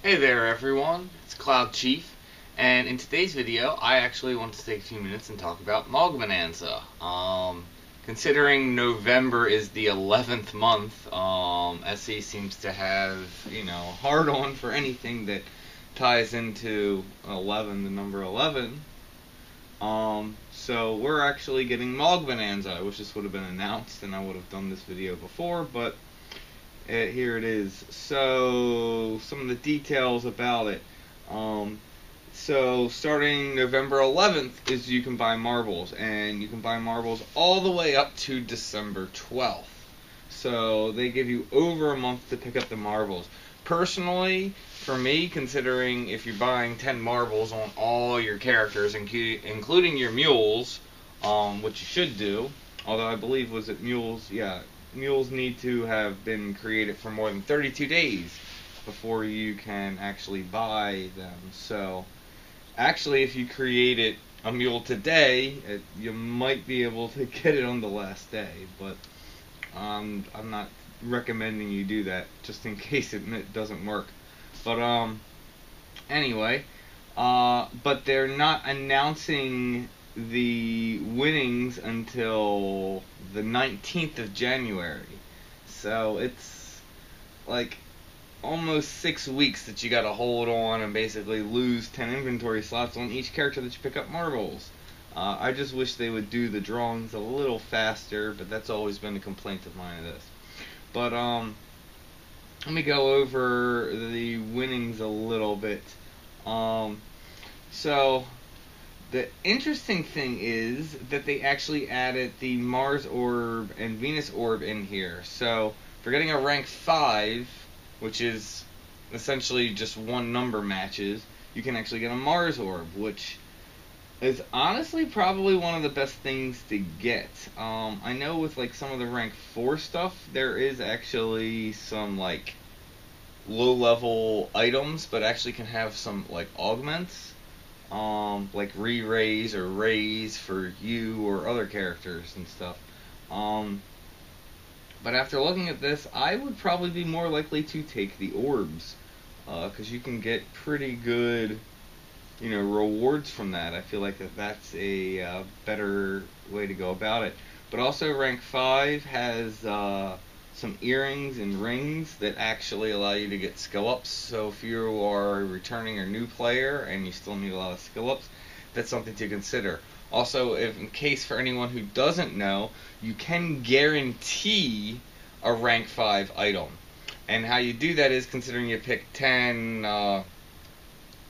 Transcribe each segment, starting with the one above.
Hey there everyone, it's Cloud Chief, and in today's video I actually want to take a few minutes and talk about Mog Bonanza. Considering November is the 11th month, SE seems to have, hard on for anything that ties into 11, the number 11. So we're actually getting Mog Bonanza. I wish this would have been announced and I would have done this video before, but here it is. So, some of the details about it. So, starting November 11th is you can buy marbles, and you can buy marbles all the way up to December 12th. So, they give you over a month to pick up the marbles. Personally, for me, considering if you're buying 10 marbles on all your characters, including your mules, which you should do, although I believe was it mules, yeah, mules need to have been created for more than 32 days before you can actually buy them. So, actually, if you created a mule today, you might be able to get it on the last day. But I'm not recommending you do that, just in case it doesn't work. But anyway, but they're not announcing the winnings until the 19th of January. So it's like almost 6 weeks that you gotta hold on and basically lose 10 inventory slots on each character that you pick up marbles. I just wish they would do the drawings a little faster, but that's always been a complaint of mine of this. But let me go over the winnings a little bit. So the interesting thing is that they actually added the Mars Orb and Venus Orb in here. So for getting a rank 5, which is essentially just one number matches, you can actually get a Mars Orb, which is honestly probably one of the best things to get. I know with like some of the rank 4 stuff, there is actually some like low level items, but actually can have some like augments. Like re-raise or raise for you or other characters and stuff. But after looking at this, I would probably be more likely to take the orbs, because you can get pretty good, rewards from that. I feel like that's a better way to go about it. But also, rank 5 has some earrings and rings that actually allow you to get skill ups. So if you are a returning or new player and you still need a lot of skill ups, that's something to consider. Also, if in case for anyone who doesn't know, you can guarantee a rank 5 item. And how you do that is considering you pick 10,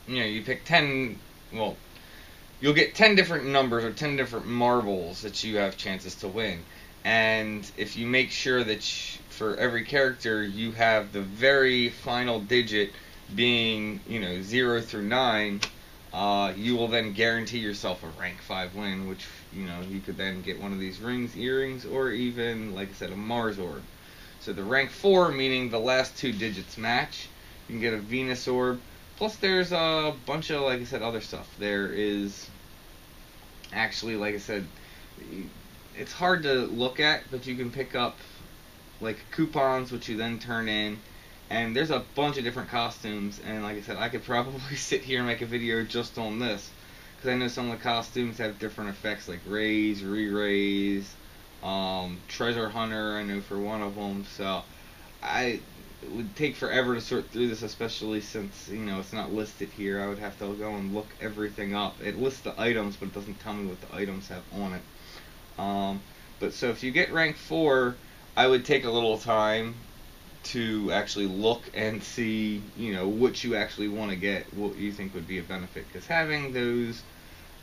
you pick 10, well, you'll get 10 different numbers or 10 different marbles that you have chances to win. And if you make sure that for every character you have the very final digit being, 0 through 9, you will then guarantee yourself a rank 5 win, which, you could then get one of these rings, earrings, or even, like I said, a Mars Orb. So the rank 4, meaning the last 2 digits match, you can get a Venus Orb. Plus there's a bunch of, like I said, other stuff. There is actually, like I said, it's hard to look at, but you can pick up like coupons, which you then turn in, and there's a bunch of different costumes. And like I said, I could probably sit here and make a video just on this, because I know some of the costumes have different effects, like raise, re-raise, treasure hunter. I know for one of them. So it would take forever to sort through this, especially since it's not listed here. I would have to go and look everything up. It lists the items, but it doesn't tell me what the items have on it. But so if you get rank 4, I would take a little time to actually look and see, what you actually want to get, what you think would be a benefit, because having those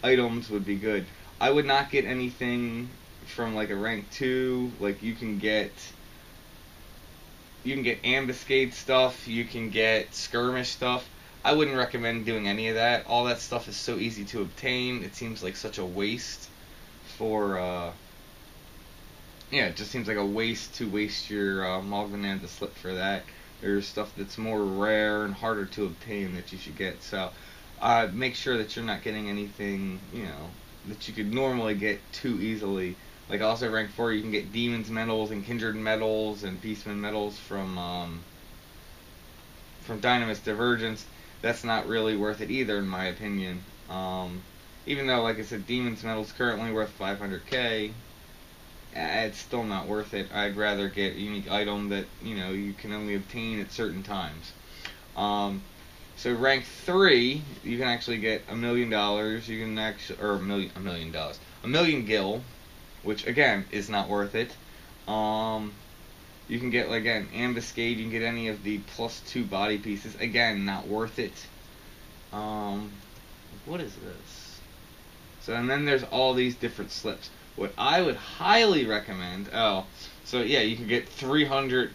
items would be good. I would not get anything from like a rank 2. Like you can get ambuscade stuff, you can get skirmish stuff. I wouldn't recommend doing any of that. All that stuff is so easy to obtain. It seems like such a waste for it just seems like a waste to waste your Mog Bonanza slip for that. There's stuff that's more rare and harder to obtain that you should get. So make sure that you're not getting anything, that you could normally get too easily. Like also rank 4, you can get Demon's Medals and Kindred Medals and Beastman Medals from from Dynamis Divergence, that's not really worth it either, in my opinion. Even though, like I said, Demon's Metal's currently worth 500k, it's still not worth it. I'd rather get a unique item that, you can only obtain at certain times. So rank 3, you can actually get $1 million. You can actually, or $1 million, $1 million gil, which again is not worth it. You can get, again, Ambuscade. You can get any of the +2 body pieces. Again, not worth it. What is this? So, and then there's all these different slips. What I would highly recommend, so yeah, you can get 300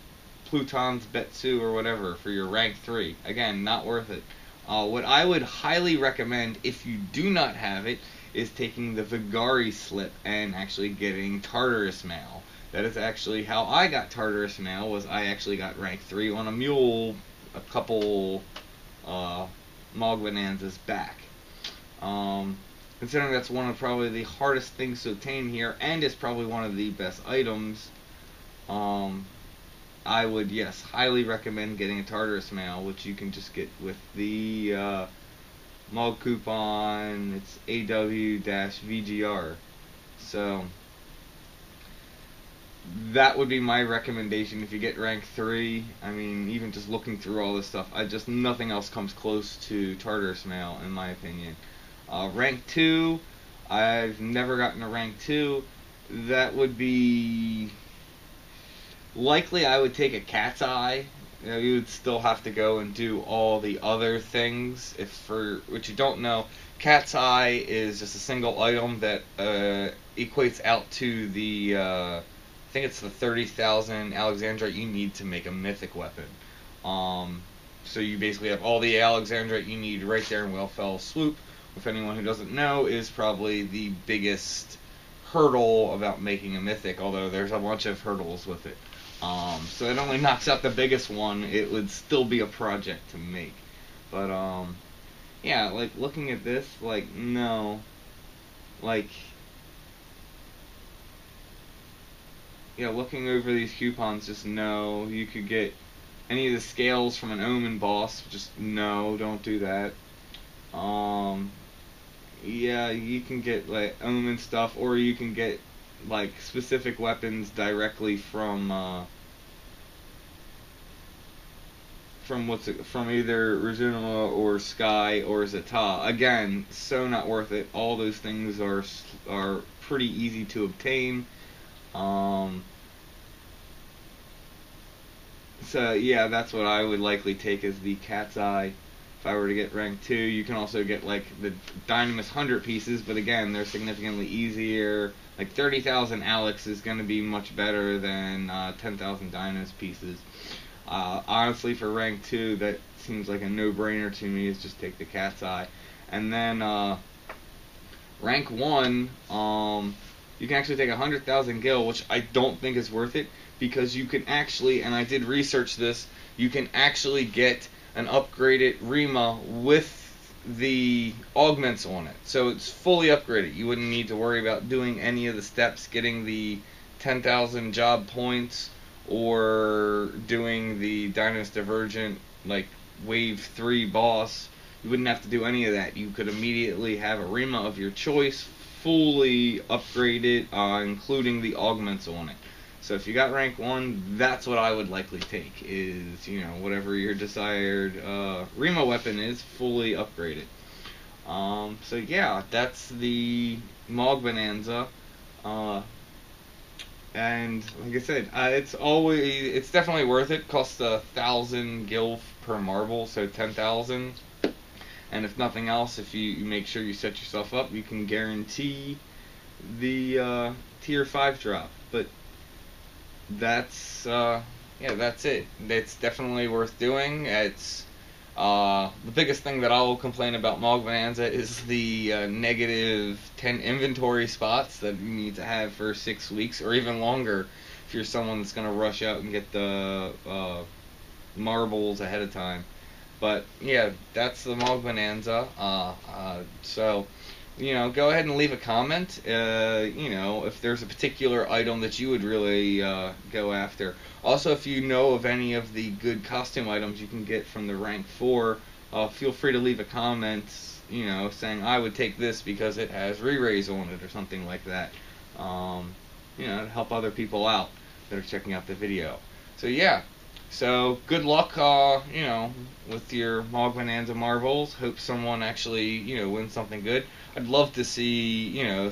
Pluton's Betsu or whatever for your rank 3. Again, not worth it. What I would highly recommend, if you do not have it, is taking the Vigari slip and actually getting Tartarus Mail. That is actually how I got Tartarus Mail, was I actually got rank 3 on a mule a couple Mog Bonanzas back. Considering that's one of probably the hardest things to obtain here, and is probably one of the best items, I would, yes, highly recommend getting a Tartarus Mail, which you can just get with the Mog coupon. It's AW-VGR. So that would be my recommendation if you get rank 3. I mean, even just looking through all this stuff, nothing else comes close to Tartarus Mail, in my opinion. Rank 2, I've never gotten a rank 2. That would be... likely I would take a Cat's Eye. You would still have to go and do all the other things. If, for which you don't know, Cat's Eye is just a single item that equates out to the... I think it's the 30,000 Alexandrite you need to make a mythic weapon. So you basically have all the Alexandrite you need right there in Whalefell Swoop. If anyone who doesn't know, is probably the biggest hurdle about making a mythic, although there's a bunch of hurdles with it. So it only knocks out the biggest one. It would still be a project to make. But, yeah, like, looking at this, like, no. Like... yeah, looking over these coupons, just no. You could get any of the scales from an Omen boss, just no, don't do that. Yeah, you can get like Omen stuff, or you can get like specific weapons directly from either Rizunima or Sky or Zeta. Again, so not worth it. All those things are pretty easy to obtain. So yeah, that's what I would likely take as the Cat's Eye if I were to get rank 2. You can also get like the Dynamis 100 pieces, but again, they're significantly easier. Like 30,000 Alex is going to be much better than 10,000 Dynamis pieces. Honestly, for rank 2, that seems like a no-brainer to me, is just take the Cat's Eye. And then rank 1, you can actually take 100,000 gil, which I don't think is worth it, because you can actually, and I did research this, you can actually get an upgraded Rima with the augments on it. So it's fully upgraded. You wouldn't need to worry about doing any of the steps, getting the 10,000 job points, or doing the Dynamis Divergent, like, Wave 3 boss. You wouldn't have to do any of that. You could immediately have a Rima of your choice, fully upgraded, including the augments on it. So if you got rank 1, that's what I would likely take, is, you know, whatever your desired Rima weapon is, fully upgraded. So yeah, that's the Mog Bonanza. And like I said, it's definitely worth it. Costs 1,000 gil per marble, so 10,000. And if nothing else, if you make sure you set yourself up, you can guarantee the tier 5 drop. But that's that's it. It's definitely worth doing. It's the biggest thing that I will complain about Mog Bonanza is the negative 10 inventory spots that you need to have for 6 weeks or even longer if you're someone that's going to rush out and get the marbles ahead of time. But yeah, that's the Mog Bonanza. So go ahead and leave a comment. If there's a particular item that you would really go after. Also, if you know of any of the good costume items you can get from the rank 4, feel free to leave a comment, saying I would take this because it has re-raise on it or something like that. To help other people out that are checking out the video. So yeah. So good luck, with your Mog Bonanza marbles. Hope someone actually, wins something good. I'd love to see, a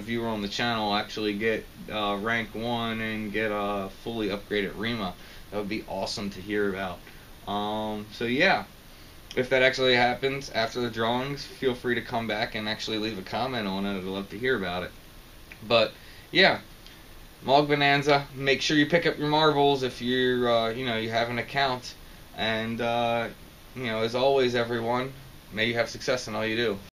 viewer on the channel, actually get rank 1 and get a fully upgraded Rima. That would be awesome to hear about. So yeah, if that actually happens after the drawings, feel free to come back and actually leave a comment on it. I'd love to hear about it. But yeah. Mog Bonanza, make sure you pick up your marbles if you're, you have an account. And, as always, everyone, may you have success in all you do.